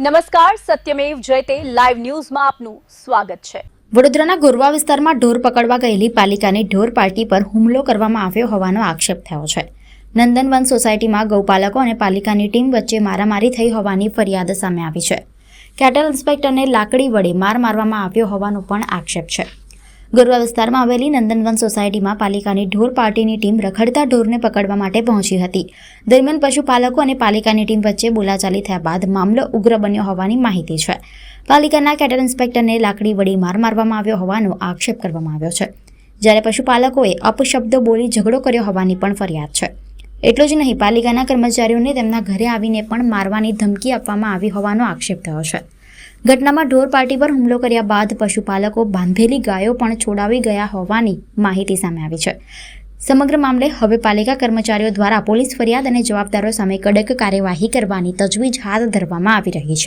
નમસ્કાર, સત્યમેવ જયતે લાઈવ ન્યૂઝમાં આપનું સ્વાગત છે। વડોદરાના ગોરવા વિસ્તારમાં ઢોર પકડવા ગયેલી પાલિકાની ઢોર પાર્ટી પર હુમલો કરવામાં આવ્યો હોવાનો આક્ષેપ થયો છે। નંદનવન સોસાયટીમાં ગૌપાલકો અને પાલિકાની ટીમ વચ્ચે મારામારી થઈ હોવાની ફરિયાદ સામે આવી છે। કેટલ ઇન્સ્પેક્ટરને લાકડી વડે માર મારવામાં આવ્યો હોવાનો પણ આક્ષેપ છે। ગોરવા વિસ્તારમાં આવેલી નંદનવન સોસાયટીમાં પાલિકાની ઢોર પાર્ટીની ટીમ રખડતા ઢોરને પકડવા માટે પહોંચી હતી। દરમિયાન પશુપાલકો અને પાલિકાની ટીમ વચ્ચે બોલાચાલી થયા બાદ મામલો ઉગ્ર બન્યો હોવાની માહિતી છે। પાલિકાના કેટલ ઇન્સ્પેક્ટરને લાકડી વડે માર મારવામાં આવ્યો હોવાનો આક્ષેપ કરવામાં આવ્યો છે, જ્યારે પશુપાલકોએ અપશબ્દો બોલી ઝઘડો કર્યો હોવાની પણ ફરિયાદ છે। એટલું જ નહીં, પાલિકાના કર્મચારીઓને તેમના ઘરે આવીને પણ મારવાની ધમકી આપવામાં આવી હોવાનો આક્ષેપ થયો છે। ઘટનામાં ઢોર પાર્ટી પર હુમલો કર્યા બાદ પશુપાલકો બાંધેલી ગાયો પણ છોડાવી ગયા હોવાની માહિતી સામે આવી છે। સમગ્ર મામલે હવે પાલિકા કર્મચારીઓ દ્વારા પોલીસ ફરિયાદ અને જવાબદારો સામે કડક કાર્યવાહી કરવાની તજવીજ હાથ ધરવામાં આવી રહી છે।